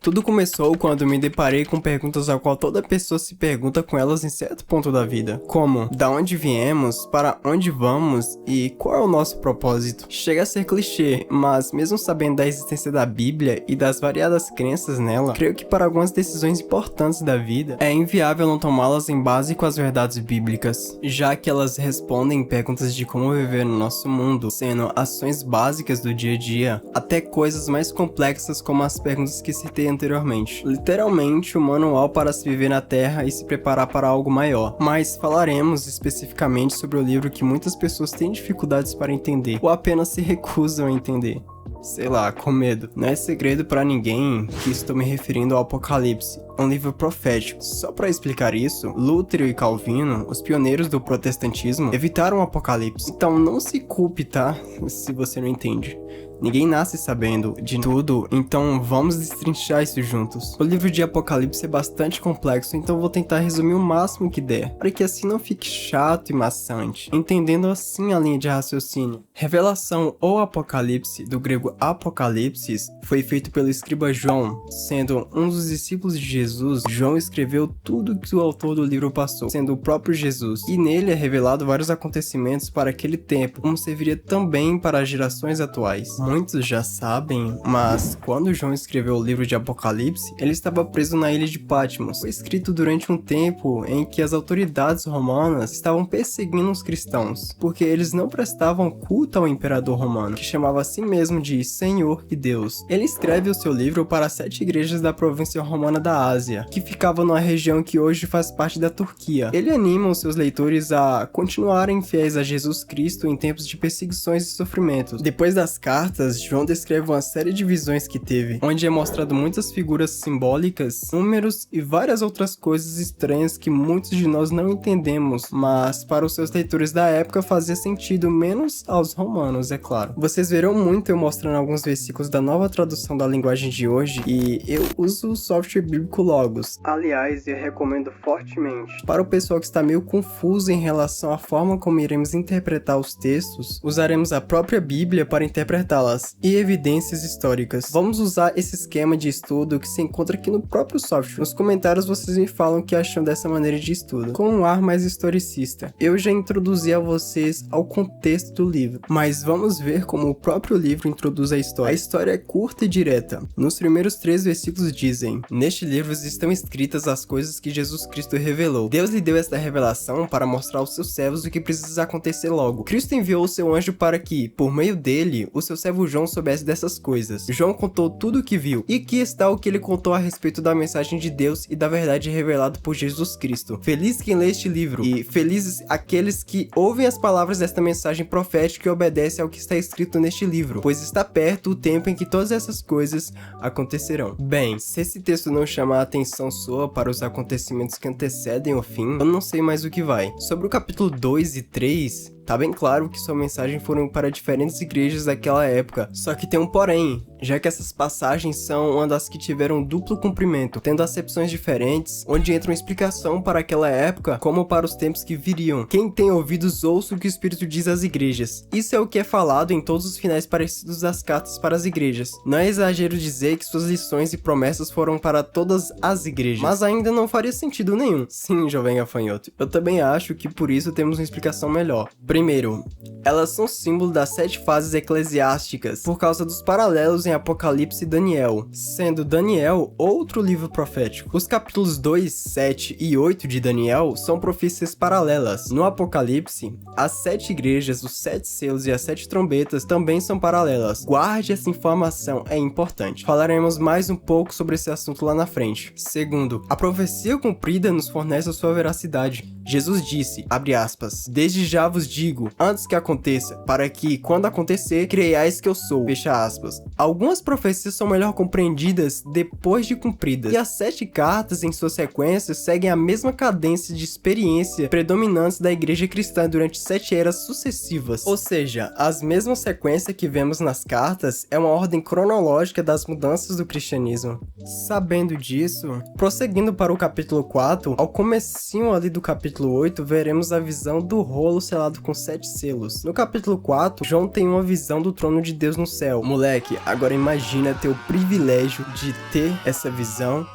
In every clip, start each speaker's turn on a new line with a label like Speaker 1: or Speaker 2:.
Speaker 1: Tudo começou quando me deparei com perguntas a qual toda pessoa se pergunta com elas em certo ponto da vida. Como, da onde viemos, para onde vamos e qual é o nosso propósito? Chega a ser clichê, mas mesmo sabendo da existência da Bíblia e das variadas crenças nela, creio que para algumas decisões importantes da vida, é inviável não tomá-las em base com as verdades bíblicas, já que elas respondem perguntas de como viver no nosso mundo, sendo ações básicas do dia a dia, até coisas mais complexas como as perguntas que citei anteriormente. Literalmente, o manual para se viver na Terra e se preparar para algo maior. Mas falaremos especificamente sobre o livro que muitas pessoas têm dificuldades para entender, ou apenas se recusam a entender. Sei lá, com medo. Não é segredo pra ninguém que estou me referindo ao Apocalipse, um livro profético. Só pra explicar isso, Lutero e Calvino, os pioneiros do protestantismo, evitaram o Apocalipse. Então não se culpe, tá? Se você não entende. Ninguém nasce sabendo de tudo, então vamos destrinchar isso juntos. O livro de Apocalipse é bastante complexo, então vou tentar resumir o máximo que der, para que assim não fique chato e maçante, entendendo assim a linha de raciocínio. Revelação ou Apocalipse, do grego Apocalipsis, foi feito pelo escriba João. Sendo um dos discípulos de Jesus, João escreveu tudo que o autor do livro passou, sendo o próprio Jesus, e nele é revelado vários acontecimentos para aquele tempo, como serviria também para as gerações atuais. Muitos já sabem, mas quando João escreveu o livro de Apocalipse, ele estava preso na ilha de Patmos. Foi escrito durante um tempo em que as autoridades romanas estavam perseguindo os cristãos, porque eles não prestavam culto ao imperador romano, que chamava a si mesmo de Senhor e Deus. Ele escreve o seu livro para 7 igrejas da província romana da Ásia, que ficavam numa região que hoje faz parte da Turquia. Ele anima os seus leitores a continuarem fiéis a Jesus Cristo em tempos de perseguições e sofrimentos. Depois das cartas, João descreve uma série de visões que teve, onde é mostrado muitas figuras simbólicas, números e várias outras coisas estranhas que muitos de nós não entendemos, mas para os seus leitores da época fazia sentido, menos aos romanos, é claro. Vocês verão muito eu mostrando alguns versículos da nova tradução da linguagem de hoje, e eu uso o software bíblico Logos. Aliás, eu recomendo fortemente. Para o pessoal que está meio confuso em relação à forma como iremos interpretar os textos, usaremos a própria Bíblia para interpretá-las e evidências históricas. Vamos usar esse esquema de estudo que se encontra aqui no próprio software. Nos comentários vocês me falam o que acham dessa maneira de estudo, com um ar mais historicista. Eu já introduzi a vocês ao contexto do livro, mas vamos ver como o próprio livro introduz a história. A história é curta e direta. Nos primeiros 3 versículos dizem: neste livro estão escritas as coisas que Jesus Cristo revelou. Deus lhe deu esta revelação para mostrar aos seus servos o que precisa acontecer logo. Cristo enviou o seu anjo para que, por meio dele, o seu servo João soubesse dessas coisas. João contou tudo o que viu, e aqui está o que ele contou a respeito da mensagem de Deus e da verdade revelada por Jesus Cristo. Feliz quem lê este livro, e felizes aqueles que ouvem as palavras desta mensagem profética e obedecem ao que está escrito neste livro, pois está perto o tempo em que todas essas coisas acontecerão. Bem, se esse texto não chama a atenção sua para os acontecimentos que antecedem o fim, eu não sei mais o que vai. Sobre o capítulo 2 e 3, tá bem claro que sua mensagem foram para diferentes igrejas daquela época, só que tem um porém, já que essas passagens são uma das que tiveram duplo cumprimento, tendo acepções diferentes, onde entra uma explicação para aquela época, como para os tempos que viriam. Quem tem ouvidos ouça o que o Espírito diz às igrejas. Isso é o que é falado em todos os finais parecidos das cartas para as igrejas. Não é exagero dizer que suas lições e promessas foram para todas as igrejas, mas ainda não faria sentido nenhum. Sim, jovem gafanhoto, eu também acho que por isso temos uma explicação melhor. Primeiro, elas são símbolo das 7 fases eclesiásticas, por causa dos paralelos em Apocalipse e Daniel, sendo Daniel outro livro profético. Os capítulos 2, 7 e 8 de Daniel são profecias paralelas. No Apocalipse, as 7 igrejas, os 7 selos e as 7 trombetas também são paralelas. Guarde essa informação, é importante. Falaremos mais um pouco sobre esse assunto lá na frente. Segundo, a profecia cumprida nos fornece a sua veracidade. Jesus disse, abre aspas, desde já vos digo, antes que aconteça, para que, quando acontecer, creiais que eu sou, fecha aspas. Algumas profecias são melhor compreendidas depois de cumpridas, e as 7 cartas em sua sequência seguem a mesma cadência de experiência predominante da igreja cristã durante 7 eras sucessivas. Ou seja, as mesmas sequências que vemos nas cartas é uma ordem cronológica das mudanças do cristianismo. Sabendo disso, prosseguindo para o capítulo 4, ao comecinho ali do capítulo 8, veremos a visão do rolo selado com 7 selos. No capítulo 4, João tem uma visão do trono de Deus no céu. Moleque, agora Agora imagina ter o privilégio de ter essa visão.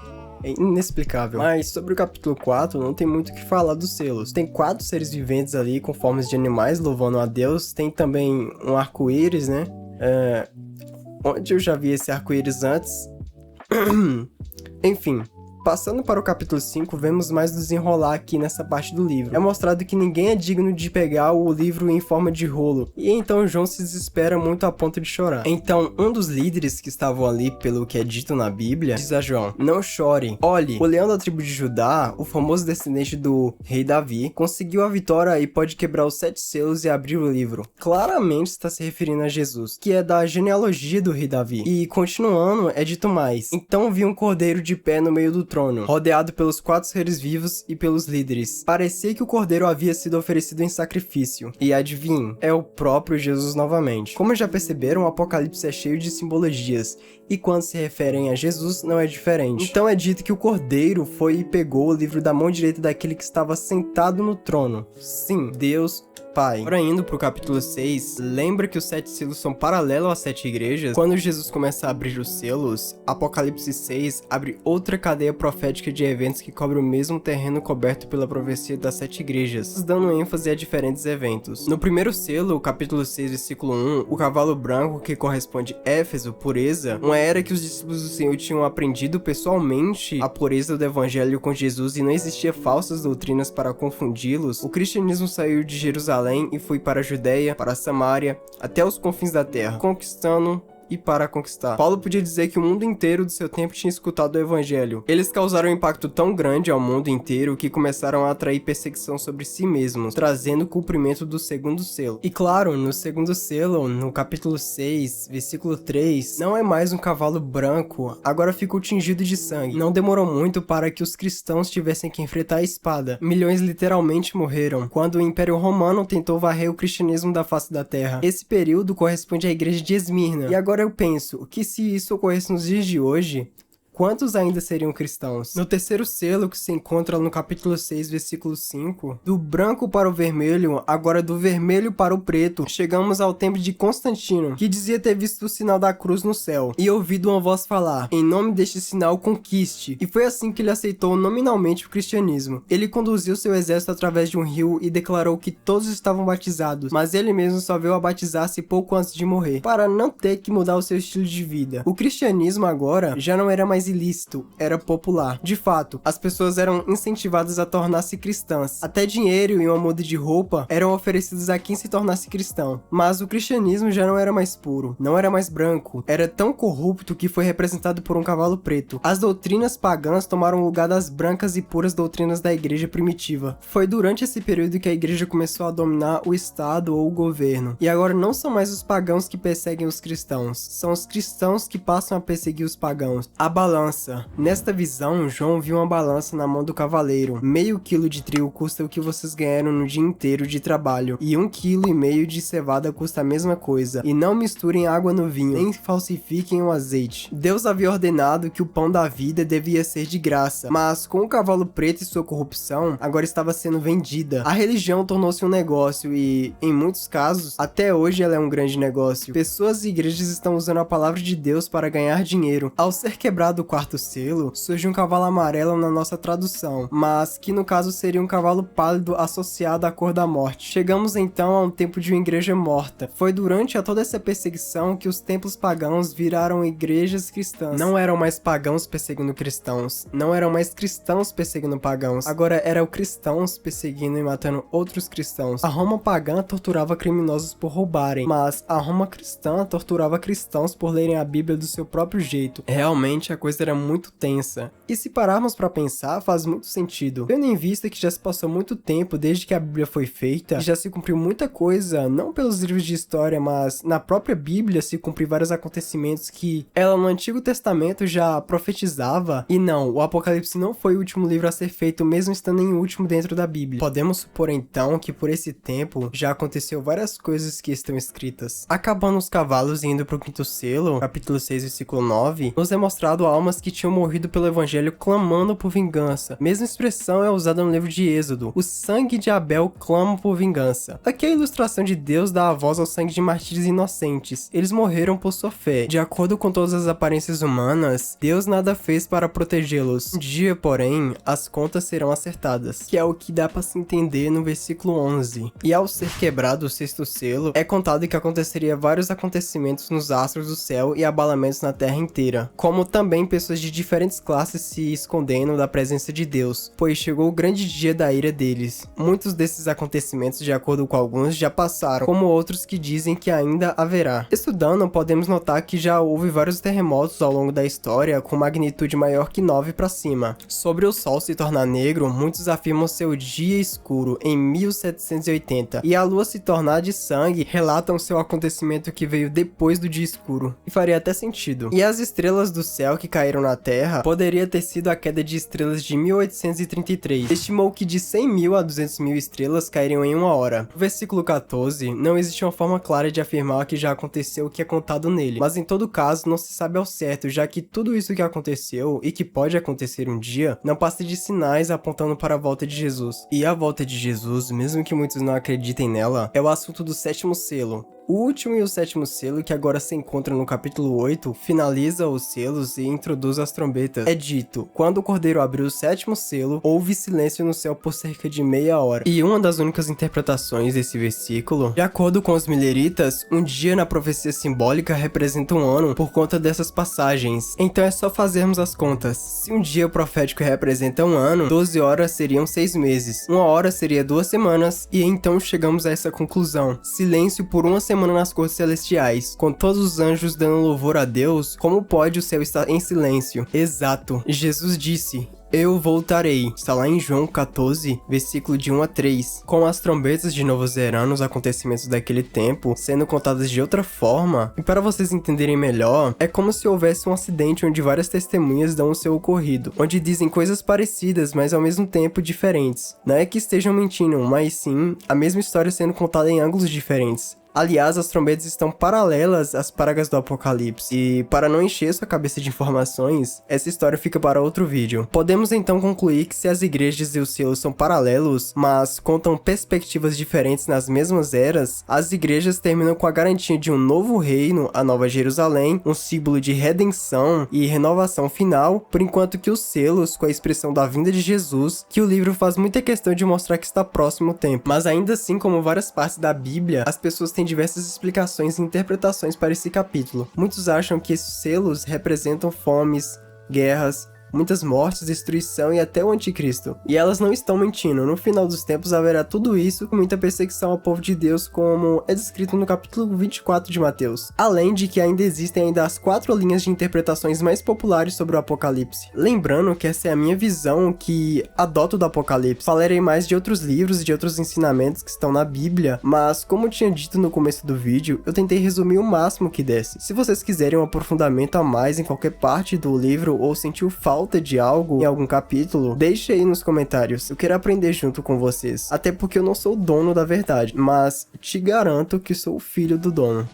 Speaker 1: É inexplicável. Mas sobre o capítulo 4, não tem muito o que falar dos selos. Tem 4 seres viventes ali com formas de animais louvando a Deus. Tem também um arco-íris, né? Onde eu já vi esse arco-íris antes. Enfim. Passando para o capítulo 5, vemos mais desenrolar aqui nessa parte do livro. É mostrado que ninguém é digno de pegar o livro em forma de rolo, e então João se desespera muito a ponto de chorar. Então, um dos líderes que estavam ali, pelo que é dito na Bíblia, diz a João: não chore. Olhe, o leão da tribo de Judá, o famoso descendente do rei Davi, conseguiu a vitória e pode quebrar os 7 selos e abrir o livro. Claramente está se referindo a Jesus, que é da genealogia do rei Davi. E continuando, é dito mais: então vi um cordeiro de pé no meio do trono, rodeado pelos 4 seres vivos e pelos líderes. Parecia que o cordeiro havia sido oferecido em sacrifício. E adivinhe, é o próprio Jesus novamente. Como já perceberam, o Apocalipse é cheio de simbologias, e quando se referem a Jesus, não é diferente. Então é dito que o cordeiro foi e pegou o livro da mão direita daquele que estava sentado no trono. Sim, Deus Pai. Agora indo pro capítulo 6, lembra que os 7 selos são paralelos às 7 igrejas? Quando Jesus começa a abrir os selos, Apocalipse 6 abre outra cadeia profética de eventos que cobre o mesmo terreno coberto pela profecia das 7 igrejas, dando ênfase a diferentes eventos. No primeiro selo, capítulo 6, versículo 1, o cavalo branco, que corresponde Éfeso, pureza, uma era que os discípulos do Senhor tinham aprendido pessoalmente a pureza do evangelho com Jesus e não existia falsas doutrinas para confundi-los. O cristianismo saiu de Jerusalém e foi para a Judéia, para a Samária, até os confins da terra, conquistando e para conquistar. Paulo podia dizer que o mundo inteiro do seu tempo tinha escutado o evangelho. Eles causaram um impacto tão grande ao mundo inteiro que começaram a atrair perseguição sobre si mesmos, trazendo o cumprimento do segundo selo. E claro, no segundo selo, no capítulo 6, versículo 3, não é mais um cavalo branco, agora ficou tingido de sangue. Não demorou muito para que os cristãos tivessem que enfrentar a espada. Milhões literalmente morreram quando o Império Romano tentou varrer o cristianismo da face da terra. Esse período corresponde à igreja de Esmirna. E agora eu penso que se isso ocorresse nos dias de hoje, quantos ainda seriam cristãos? No terceiro selo, que se encontra no capítulo 6, versículo 5, do branco para o vermelho, agora do vermelho para o preto, chegamos ao tempo de Constantino, que dizia ter visto o sinal da cruz no céu, e ouvido uma voz falar: em nome deste sinal conquiste. E foi assim que ele aceitou nominalmente o cristianismo. Ele conduziu seu exército através de um rio e declarou que todos estavam batizados, mas ele mesmo só veio a batizar-se pouco antes de morrer, para não ter que mudar o seu estilo de vida. O cristianismo agora já não era mais ilícito, era popular. De fato, as pessoas eram incentivadas a tornar-se cristãs. Até dinheiro e uma muda de roupa eram oferecidos a quem se tornasse cristão. Mas o cristianismo já não era mais puro, não era mais branco, era tão corrupto que foi representado por um cavalo preto. As doutrinas pagãs tomaram o lugar das brancas e puras doutrinas da igreja primitiva. Foi durante esse período que a igreja começou a dominar o estado ou o governo. E agora não são mais os pagãos que perseguem os cristãos, são os cristãos que passam a perseguir os pagãos. A balança. Nesta visão, João viu uma balança na mão do cavaleiro. Meio quilo de trigo custa o que vocês ganharam no dia inteiro de trabalho, e 1,5 kg de cevada custa a mesma coisa. E não misturem água no vinho, nem falsifiquem o azeite. Deus havia ordenado que o pão da vida devia ser de graça, mas com o cavalo preto e sua corrupção, agora estava sendo vendida. A religião tornou-se um negócio e, em muitos casos, até hoje ela é um grande negócio. Pessoas e igrejas estão usando a palavra de Deus para ganhar dinheiro. Ao ser quebrado o quarto selo, surge um cavalo amarelo na nossa tradução, mas que no caso seria um cavalo pálido associado à cor da morte. Chegamos então a um tempo de uma igreja morta. Foi durante toda essa perseguição que os templos pagãos viraram igrejas cristãs. Não eram mais pagãos perseguindo cristãos, não eram mais cristãos perseguindo pagãos, agora eram cristãos perseguindo e matando outros cristãos. A Roma pagã torturava criminosos por roubarem, mas a Roma cristã torturava cristãos por lerem a Bíblia do seu próprio jeito. Realmente a coisa era muito tensa. E se pararmos pra pensar, faz muito sentido. Tendo em vista que já se passou muito tempo desde que a Bíblia foi feita, e já se cumpriu muita coisa, não pelos livros de história, mas na própria Bíblia se cumpriu vários acontecimentos que ela no Antigo Testamento já profetizava. E não, o Apocalipse não foi o último livro a ser feito, mesmo estando em último dentro da Bíblia. Podemos supor então que por esse tempo já aconteceu várias coisas que estão escritas. Acabando os cavalos e indo pro quinto selo, capítulo 6, versículo 9, nos é mostrado a alma almas que tinham morrido pelo evangelho clamando por vingança. Mesma expressão é usada no livro de Êxodo. O sangue de Abel clama por vingança. Aqui a ilustração de Deus dá a voz ao sangue de martírios inocentes. Eles morreram por sua fé. De acordo com todas as aparências humanas, Deus nada fez para protegê-los. Um dia, porém, as contas serão acertadas, que é o que dá para se entender no versículo 11. E ao ser quebrado o sexto selo, é contado que aconteceria vários acontecimentos nos astros do céu e abalamentos na terra inteira, como também pessoas de diferentes classes se escondendo da presença de Deus, pois chegou o grande dia da ira deles. Muitos desses acontecimentos, de acordo com alguns, já passaram, como outros que dizem que ainda haverá. Estudando, podemos notar que já houve vários terremotos ao longo da história com magnitude maior que 9 para cima. Sobre o sol se tornar negro, muitos afirmam ser o dia escuro em 1780, e a lua se tornar de sangue relatam seu acontecimento que veio depois do dia escuro, e faria até sentido. E as estrelas do céu que caíram na Terra poderia ter sido a queda de estrelas de 1833. Estimou que de 100 mil a 200 mil estrelas cairiam em uma hora. No versículo 14, não existe uma forma clara de afirmar que já aconteceu o que é contado nele, mas em todo caso não se sabe ao certo, já que tudo isso que aconteceu e que pode acontecer um dia, não passa de sinais apontando para a volta de Jesus. E a volta de Jesus, mesmo que muitos não acreditem nela, é o assunto do sétimo selo. O último e o sétimo selo, que agora se encontra no capítulo 8, finaliza os selos e introduz as trombetas. É dito: quando o cordeiro abriu o sétimo selo, houve silêncio no céu por cerca de meia hora. E uma das únicas interpretações desse versículo, de acordo com os mileritas, um dia na profecia simbólica representa um ano por conta dessas passagens. Então é só fazermos as contas. Se um dia profético representa um ano, 12 horas seriam 6 meses, uma hora seria 2 semanas, e então chegamos a essa conclusão: silêncio por uma semana nas cortes celestiais, com todos os anjos dando louvor a Deus. Como pode o céu estar em silêncio? Exato, Jesus disse: eu voltarei. Está lá em João 14, versículo de 1 a 3. Com as trombetas de novo zerando os acontecimentos daquele tempo, sendo contadas de outra forma, e para vocês entenderem melhor, é como se houvesse um acidente onde várias testemunhas dão o seu ocorrido, onde dizem coisas parecidas, mas ao mesmo tempo diferentes. Não é que estejam mentindo, mas sim a mesma história sendo contada em ângulos diferentes. Aliás, as trombetas estão paralelas às pragas do Apocalipse, e para não encher sua cabeça de informações, essa história fica para outro vídeo. Podemos então concluir que se as igrejas e os selos são paralelos, mas contam perspectivas diferentes nas mesmas eras, as igrejas terminam com a garantia de um novo reino, a Nova Jerusalém, um símbolo de redenção e renovação final, por enquanto que os selos, com a expressão da vinda de Jesus, que o livro faz muita questão de mostrar que está próximo o tempo. Mas ainda assim, como várias partes da Bíblia, as pessoas têm diversas explicações e interpretações para esse capítulo. Muitos acham que esses selos representam fomes, guerras, muitas mortes, destruição e até o anticristo. E elas não estão mentindo, no final dos tempos haverá tudo isso com muita perseguição ao povo de Deus, como é descrito no capítulo 24 de Mateus. Além de que ainda existem as 4 linhas de interpretações mais populares sobre o Apocalipse. Lembrando que essa é a minha visão que adoto do Apocalipse. Falarei mais de outros livros e de outros ensinamentos que estão na Bíblia, mas como eu tinha dito no começo do vídeo, eu tentei resumir o máximo que desse. Se vocês quiserem um aprofundamento a mais em qualquer parte do livro ou sentiu falta de algo em algum capítulo, deixe aí nos comentários. Eu quero aprender junto com vocês. Até porque eu não sou o dono da verdade, mas te garanto que sou o filho do dono.